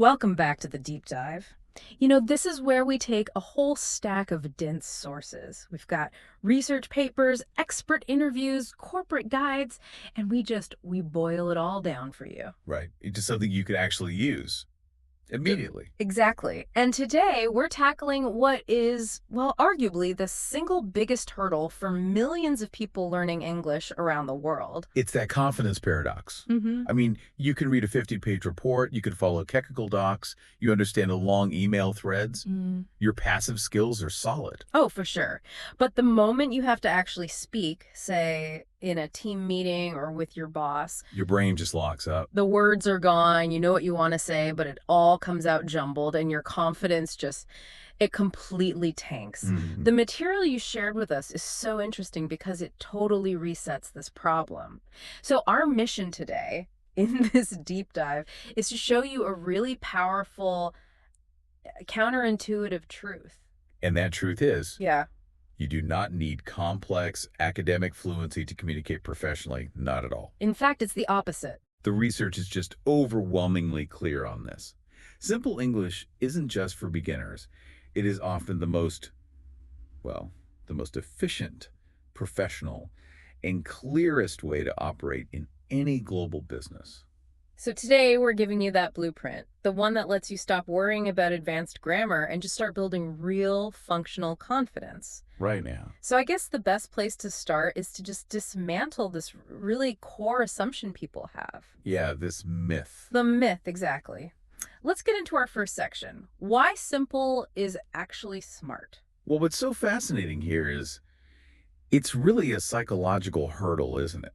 Welcome back to the deep dive. This is where we take a whole stack of dense sources. We've got research papers, expert interviews, corporate guides, and we boil it all down for you. Right. It's just something you can actually use immediately. Exactly. And today we're tackling what is, well, arguably the single biggest hurdle for millions of people learning English around the world. It's that confidence paradox. Mm-hmm. I mean, you can read a 50-page report, you can follow technical docs, you understand a long email threads. Your passive skills are solid. Oh, for sure. But the moment you have to actually speak, say in a team meeting or with your boss, Your brain just locks up. the words are gone, you know what you want to say, but it all comes out jumbled and your confidence it completely tanks. Mhm. The material you shared with us is so interesting because it totally resets this problem. So our mission today in this deep dive is to show you a really powerful, counterintuitive truth. And that truth is, Yeah. you do not need complex academic fluency to communicate professionally. Not at all. In fact, it's the opposite. The research is just overwhelmingly clear on this. Simple English isn't just for beginners. It is often the most efficient, professional, and clearest way to operate in any global business. So today we're giving you that blueprint, the one that lets you stop worrying about advanced grammar and just start building real functional confidence. Right now. So I guess the best place to start is to just dismantle this really core assumption people have. Yeah, this myth. The myth, exactly. Let's get into our first section. Why simple is actually smart. Well, what's so fascinating here is it's really a psychological hurdle, isn't it?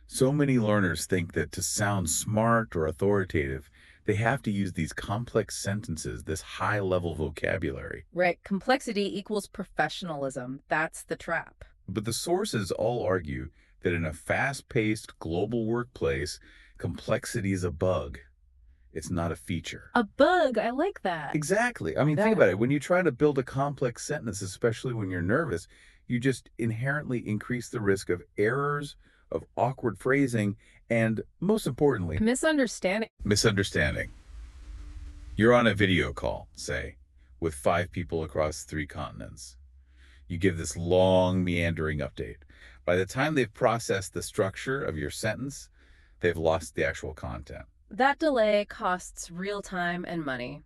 So many learners think that to sound smart or authoritative, they have to use these complex sentences, this high-level vocabulary. Right, complexity equals professionalism. That's the trap. But the sources all argue that in a fast-paced global workplace, complexity is a bug. It's not a feature. A bug, I like that. Exactly. I mean, think about it. When you try to build a complex sentence, especially when you're nervous, you just inherently increase the risk of errors, of awkward phrasing, and most importantly, Misunderstanding. misunderstanding. You're on a video call, say, with 5 people across 3 continents. You give this long, meandering update. By the time they've processed the structure of your sentence, they've lost the actual content. That delay costs real time and money.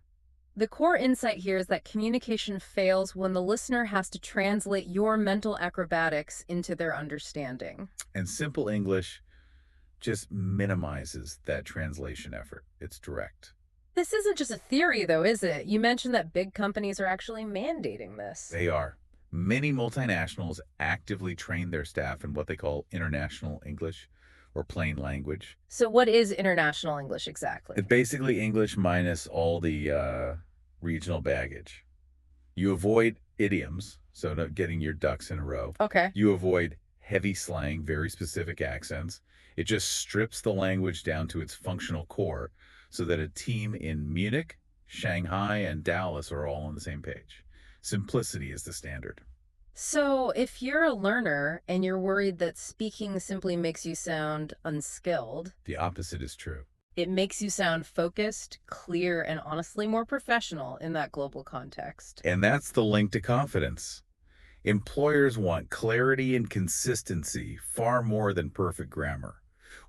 The core insight here is that communication fails when the listener has to translate your mental acrobatics into their understanding. And simple English just minimizes that translation effort. It's direct. This isn't just a theory, though, is it? You mentioned that big companies are actually mandating this. They are. Many multinationals actively train their staff in what they call international English or plain language. So what is international English exactly? It's basically English minus all the regional baggage. You avoid idioms, so not getting your ducks in a row. Okay. You avoid heavy slang, very specific accents. It just strips the language down to its functional core so that a team in Munich, Shanghai, and Dallas are all on the same page. Simplicity is the standard. So if you're a learner and you're worried that speaking simply makes you sound unskilled, The opposite is true. it makes you sound focused, clear, and honestly more professional in that global context. And that's the link to confidence. Employers want clarity and consistency far more than perfect grammar.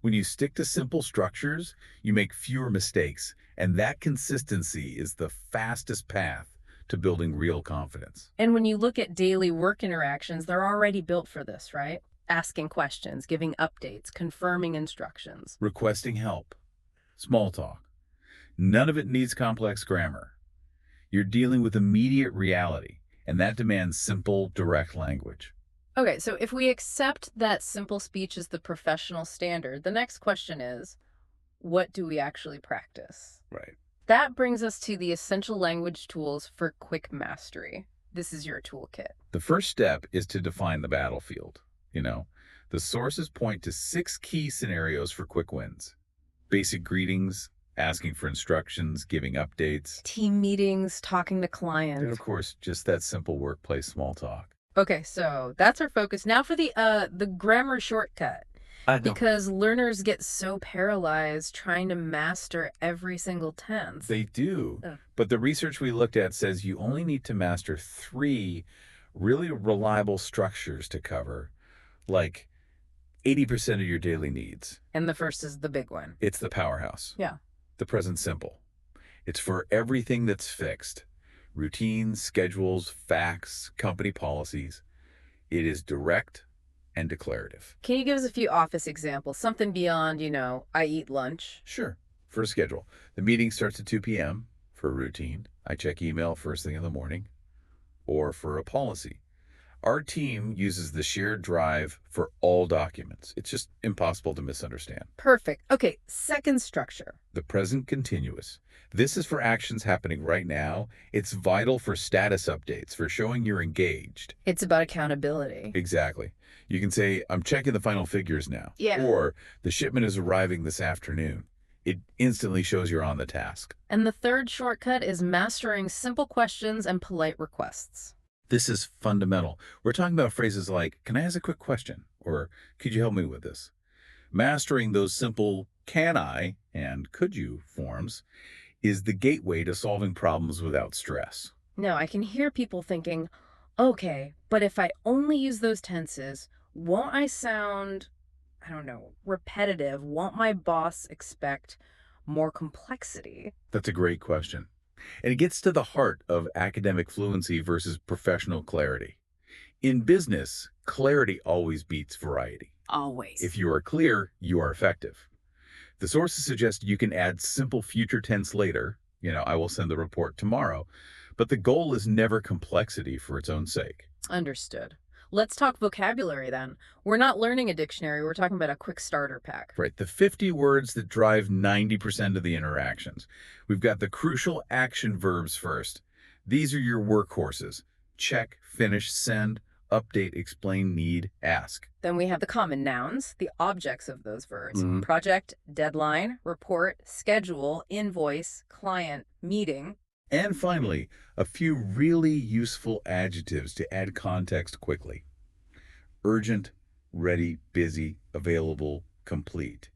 When you stick to simple structures, you make fewer mistakes, and that consistency is the fastest path to building real confidence. And when you look at daily work interactions, they're already built for this, right? Asking questions, giving updates, confirming instructions. Requesting help. Small talk. None of it needs complex grammar. You're dealing with immediate reality, and that demands simple, direct language. Okay, so if we accept that simple speech is the professional standard, the next question is, what do we actually practice? Right. That brings us to the essential language tools for quick mastery. This is your toolkit. The first step is to define the battlefield. The sources point to 6 key scenarios for quick wins. Basic greetings, asking for instructions, giving updates, Team meetings, talking to and clients. of course, just that simple workplace small talk. Okay, so that's our focus. Now for the grammar shortcut. I know. because learners get so paralyzed trying to master every single tense. They do. Ugh. But the research we looked at says you only need to master three really reliable structures to cover, like 80% of your daily needs. And the first is the big one. It's the powerhouse, Yeah. the present simple. It's for everything that's fixed: routines, schedules, facts, company policies. It is direct and declarative. Can you give us a few office examples? Something beyond, I eat lunch. Sure. For a schedule, the meeting starts at 2 p.m. For a routine, I check email first thing in the morning. Or for a policy, our team uses the shared drive for all documents. It's just impossible to misunderstand. Perfect. Okay, second structure. The present continuous. This is for actions happening right now. It's vital for status updates, for showing you're engaged. It's about accountability. Exactly. You can say, I'm checking the final figures now. Yeah. Or the shipment is arriving this afternoon. It instantly shows you're on the task. And the third shortcut is mastering simple questions and polite requests. This is fundamental. We're talking about phrases like, can I ask a quick question? Or could you help me with this? Mastering those simple can I and could you forms is the gateway to solving problems without stress. Now, I can hear people thinking, okay, but if I only use those tenses, won't I sound, I don't know, repetitive? Won't my boss expect more complexity? That's a great question. And it gets to the heart of academic fluency versus professional clarity. In business, clarity always beats variety. Always. If you are clear, you are effective. The sources suggest you can add simple future tense later. I will send the report tomorrow. But the goal is never complexity for its own sake. Understood. Let's talk vocabulary then. We're not learning a dictionary, we're talking about a quick starter pack. Right, the 50 words that drive 90% of the interactions. We've got the crucial action verbs first. These are your workhorses: check, finish, send, update, explain, need, ask. Then we have the common nouns, the objects of those verbs. Mhm. Project, deadline, report, schedule, invoice, client, meeting. And finally, a few really useful adjectives to add context quickly: urgent, ready, busy, available, complete.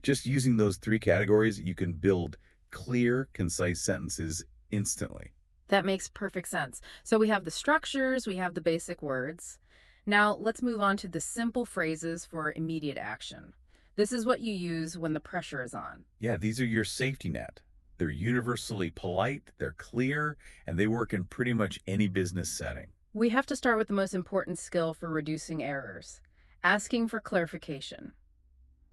Just using those three categories, you can build clear, concise sentences instantly. That makes perfect sense. So we have the structures, we have the basic words. Now let's move on to the simple phrases for immediate action. This is what you use when the pressure is on. Yeah, these are your safety net. They're universally polite, they're clear, and they work in pretty much any business setting. We have to start with the most important skill for reducing errors, asking for clarification.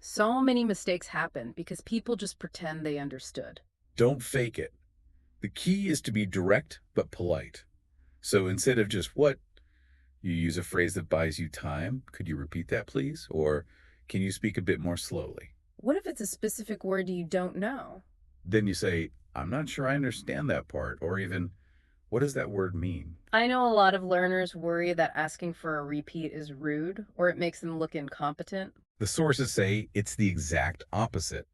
So many mistakes happen because people just pretend they understood. Don't fake it. The key is to be direct but polite. So instead of just what, you use a phrase that buys you time. Could you repeat that, please? Or can you speak a bit more slowly? What if it's a specific word you don't know? Then you say, I'm not sure I understand that part, or even, what does that word mean? I know a lot of learners worry that asking for a repeat is rude or it makes them look incompetent. The sources say it's the exact opposite.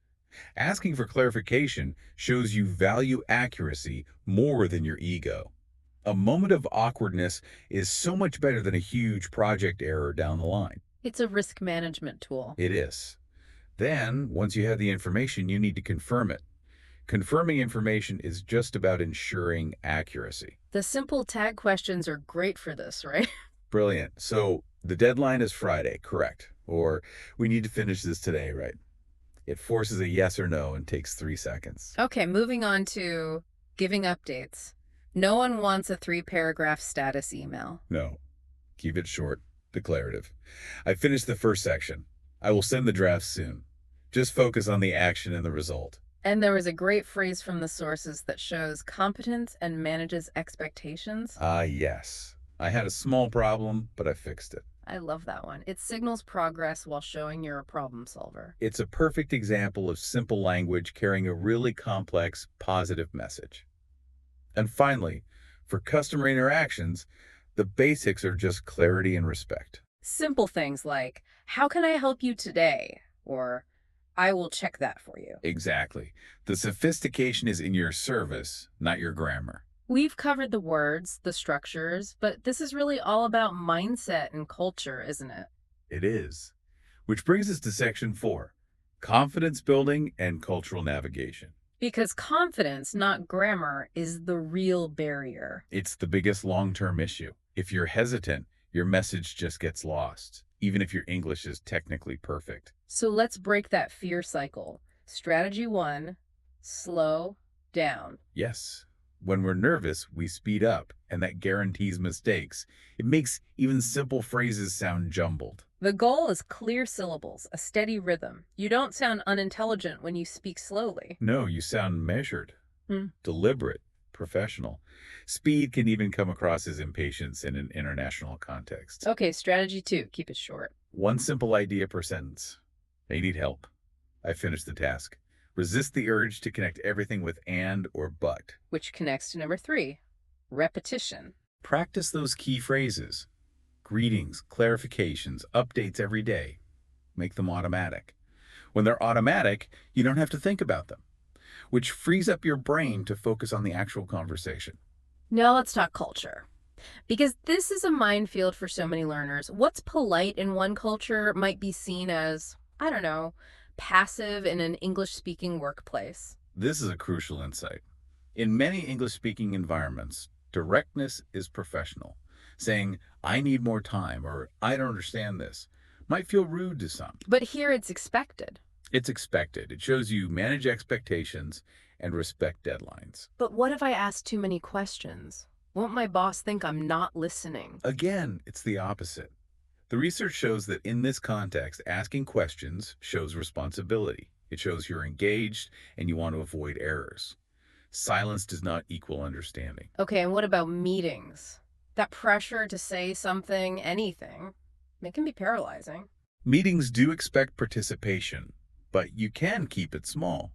Asking for clarification shows you value accuracy more than your ego. A moment of awkwardness is so much better than a huge project error down the line. It's a risk management tool. It is. Then, once you have the information, you need to confirm it. Confirming information is just about ensuring accuracy. The simple tag questions are great for this, right? Brilliant. So the deadline is Friday, correct? Or we need to finish this today, right? It forces a yes or no and takes 3 seconds. Okay, moving on to giving updates. No one wants a 3-paragraph status email. No. Keep it short, declarative. I finished the first section. I will send the draft soon. Just focus on the action and the result. And there was a great phrase from the sources that shows competence and manages expectations. Ah, yes. I had a small problem, but I fixed it. I love that one. It signals progress while showing you're a problem solver. It's a perfect example of simple language carrying a really complex, positive message. And finally, for customer interactions, the basics are just clarity and respect. Simple things like, how can I help you today? Or, I will check that for you. Exactly. The sophistication is in your service, not your grammar. We've covered the words, the structures, but this is really all about mindset and culture, isn't it? It is. Which brings us to section 4, confidence building and cultural navigation. Because confidence, not grammar, is the real barrier. It's the biggest long-term issue. If you're hesitant, your message just gets lost, even if your English is technically perfect. So let's break that fear cycle. Strategy 1, slow down. Yes, when we're nervous, we speed up, and that guarantees mistakes. It makes even simple phrases sound jumbled. The goal is clear syllables, a steady rhythm. You don't sound unintelligent when you speak slowly. No, you sound measured, Hmm. deliberate, professional. Speed can even come across as impatience in an international context. Okay, strategy 2, keep it short. One simple idea per sentence. I need help. I finished the task. Resist the urge to connect everything with and or but. Which connects to number 3, repetition. Practice those key phrases. Greetings, clarifications, updates every day. Make them automatic. When they're automatic, you don't have to think about them, which frees up your brain to focus on the actual conversation. Now let's talk culture. Because this is a minefield for so many learners. What's polite in one culture might be seen as, I don't know, passive in an English-speaking workplace. This is a crucial insight. In many English-speaking environments, directness is professional. Saying, I need more time or I don't understand this might feel rude to some. But here it's expected. It's expected. It shows you manage expectations and respect deadlines. But what if I ask too many questions? Won't my boss think I'm not listening? Again, it's the opposite. The research shows that in this context, asking questions shows responsibility. It shows you're engaged and you want to avoid errors. Silence does not equal understanding. Okay, and what about meetings? That pressure to say something, anything, it can be paralyzing. Meetings do expect participation, but you can keep it small.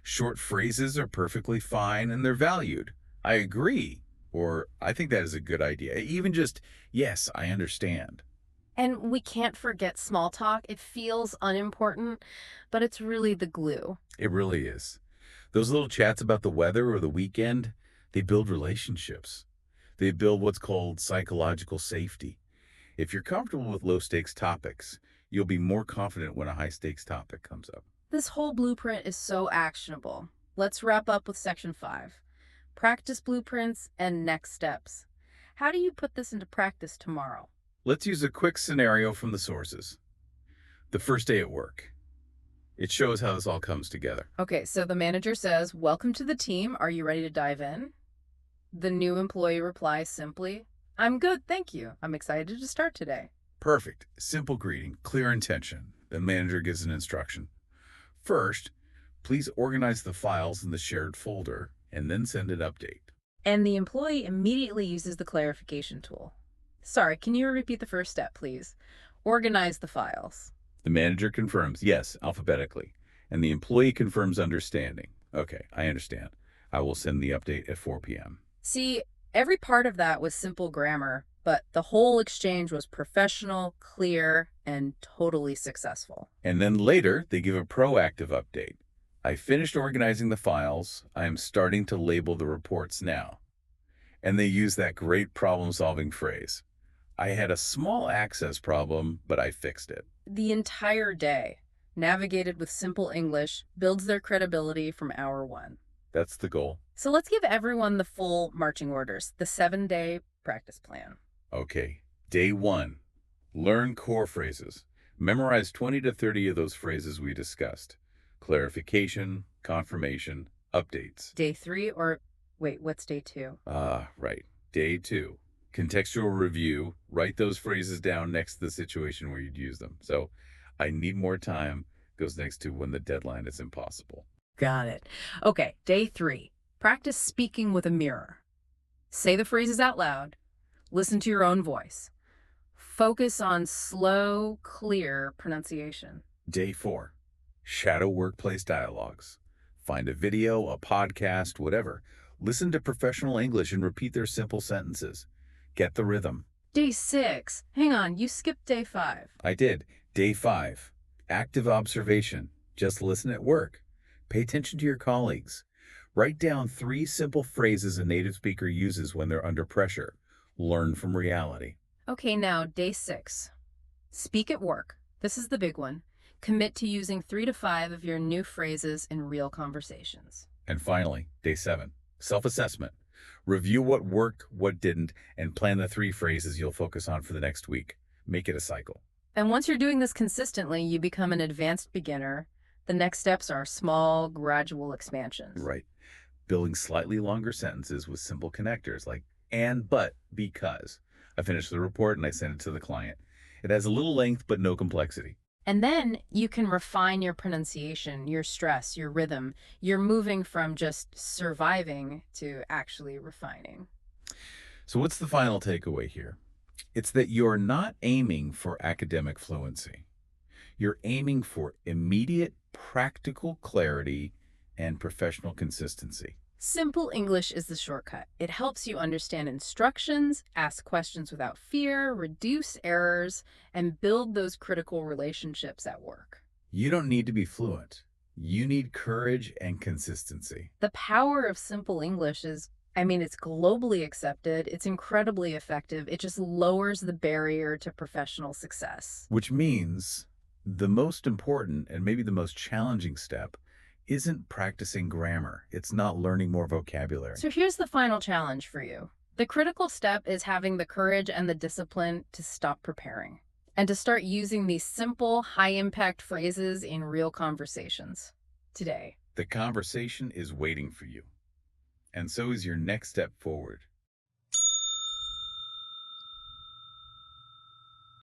Short phrases are perfectly fine and they're valued. I agree, or I think that is a good idea. Even just, yes, I understand. And we can't forget small talk. It feels unimportant, but it's really the glue. It really is. Those little chats about the weather or the weekend, they build relationships. They build what's called psychological safety. If you're comfortable with low-stakes topics, you'll be more confident when a high-stakes topic comes up. This whole blueprint is so actionable. Let's wrap up with section 5. Practice blueprints and next steps. How do you put this into practice tomorrow? Let's use a quick scenario from the sources. The first day at work. It shows how this all comes together. Okay, so the manager says, "Welcome to the team. Are you ready to dive in?" The new employee replies simply, "I'm good, thank you. I'm excited to start today." Perfect. Simple greeting, clear intention. The manager gives an instruction. First, please organize the files in the shared folder and then send an update. And the employee immediately uses the clarification tool. Sorry, can you repeat the first step, please? Organize the files. The manager confirms, yes, alphabetically, and the employee confirms understanding. Okay, I understand. I will send the update at 4 p.m. See, every part of that was simple grammar, but the whole exchange was professional, clear, and totally successful. And then later, they give a proactive update. I finished organizing the files. I am starting to label the reports now. And they use that great problem-solving phrase. I had a small access problem, but I fixed it. The entire day, navigated with simple English, builds their credibility from hour 1. That's the goal. So let's give everyone the full marching orders, the 7-day practice plan. Okay, day 1. Learn core phrases. Memorize 20 to 30 of those phrases we discussed. Clarification, confirmation, updates. Day 3, or wait, what's day 2? Right. Day 2. Contextual review. Write those phrases down next to the situation where you'd use them. So, I need more time goes next to when the deadline is impossible. Got it. Okay, day 3. Practice speaking with a mirror. Say the phrases out loud. Listen to your own voice. Focus on slow, clear pronunciation. Day 4. Shadow workplace dialogues. Find a video, a podcast, whatever. Listen to professional English and repeat their simple sentences. Get the rhythm. Day 6. Hang on, you skipped day 5. I did. Day 5. Active observation. Just listen at work. Pay attention to your colleagues. Write down 3 simple phrases a native speaker uses when they're under pressure. Learn from reality. Okay, now day 6. Speak at work. This is the big one. Commit to using 3 to 5 of your new phrases in real conversations. And finally, day 7, self-assessment. Review what worked, what didn't, and plan the 3 phrases you'll focus on for the next week. Make it a cycle. And once you're doing this consistently, you become an advanced beginner. The next steps are small, gradual expansions. Right. Building slightly longer sentences with simple connectors like and, but, because. I finished the report and I sent it to the client. It has a little length, but no complexity. And then you can refine your pronunciation, your stress, your rhythm. You're moving from just surviving to actually refining. So what's the final takeaway here? It's that you're not aiming for academic fluency. You're aiming for immediate, practical clarity and professional consistency. Simple English is the shortcut. It helps you understand instructions, ask questions without fear, reduce errors, and build those critical relationships at work. You don't need to be fluent. You need courage and consistency, The power of simple English is, it's globally accepted, it's incredibly effective, it just lowers the barrier to professional success. which means the most important and maybe the most challenging step isn't practicing grammar. It's not learning more vocabulary. So here's the final challenge for you. The critical step is having the courage and the discipline to stop preparing and to start using these simple, high-impact phrases in real conversations today. The conversation is waiting for you, and so is your next step forward.